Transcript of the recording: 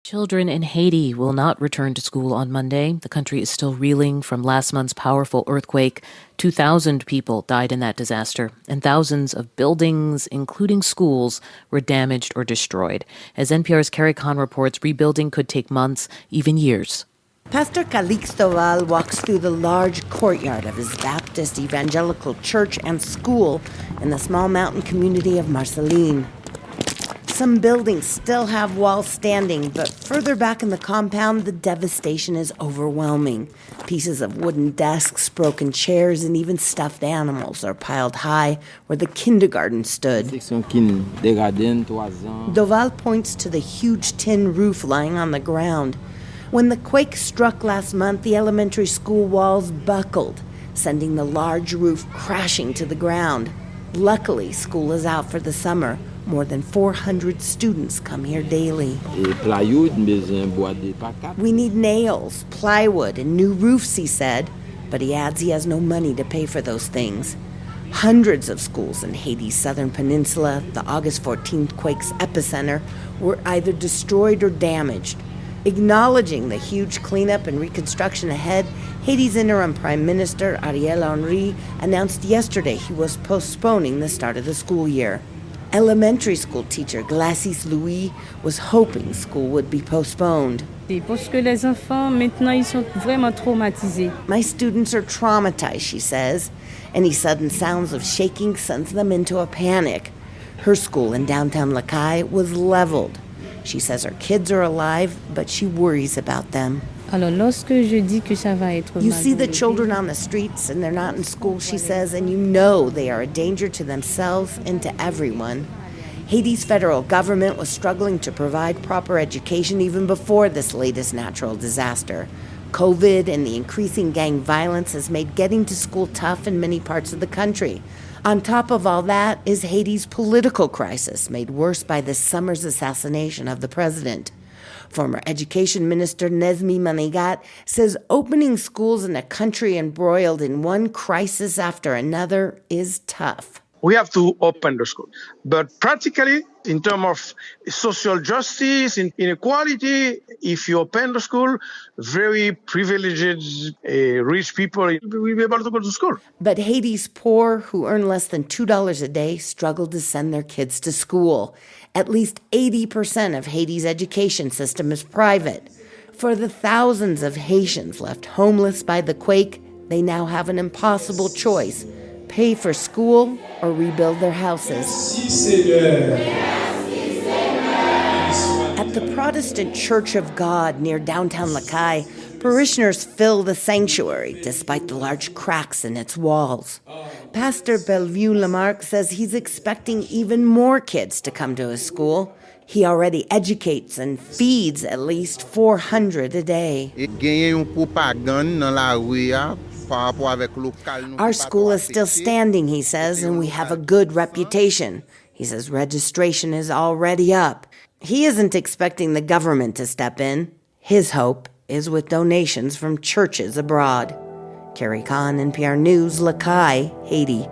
Children in Haiti will not return to school on Monday. The country is still reeling from last month's powerful earthquake. 2,000 people died in that disaster, and thousands of buildings, including schools, were damaged or destroyed. As NPR's Carrie Kahn reports, rebuilding could take months, even years. Pastor Calixto Val walks through the large courtyard of his Baptist evangelical church and school in the small mountain community of Marceline. Some buildings still have walls standing, but further back in the compound, the devastation is overwhelming. Pieces of wooden desks, broken chairs, and even stuffed animals are piled high where the kindergarten stood. Doval points to the huge tin roof lying on the ground. When the quake struck last month, the elementary school walls buckled, sending the large roof crashing to the ground. Luckily, school is out for the summer. More than 400 students come here daily. We need nails, plywood, and new roofs, he said. But he adds he has no money to pay for those things. Hundreds of schools in Haiti's southern peninsula, the August 14th quake's epicenter, were either destroyed or damaged. Acknowledging the huge cleanup and reconstruction ahead, Haiti's interim Prime Minister Ariel Henry announced yesterday he was postponing the start of the school year. Elementary school teacher Glacis Louis was hoping school would be postponed. My students are traumatized, she says. Any sudden sounds of shaking sends them into a panic. Her school in downtown Lacaille was leveled. She says her kids are alive, but she worries about them. You see the children on the streets and they're not in school, she says, and you know they are a danger to themselves and to everyone. Haiti's federal government was struggling to provide proper education even before this latest natural disaster. COVID and the increasing gang violence has made getting to school tough in many parts of the country. On top of all that is Haiti's political crisis, made worse by this summer's assassination of the president. Former Education Minister Nesmi Manigat says opening schools in a country embroiled in one crisis after another is tough. We have to open the school. But practically, in terms of social justice, inequality, if you open the school, very privileged, rich people will be able to go to school. But Haiti's poor, who earn less than $2 a day, struggle to send their kids to school. At least 80% of Haiti's education system is private. For the thousands of Haitians left homeless by the quake, they now have an impossible choice: pay for school or rebuild their houses. At the Protestant Church of God near downtown Lacaille, parishioners fill the sanctuary despite the large cracks in its walls. Pastor Bellevue Lamarck says he's expecting even more kids to come to his school. He already educates and feeds at least 400 a day. Our school is still standing, he says, and we have a good reputation. He says registration is already up. He isn't expecting the government to step in. His hope is with donations from churches abroad. Carrie Kahn, NPR News, Lacaille, Haiti.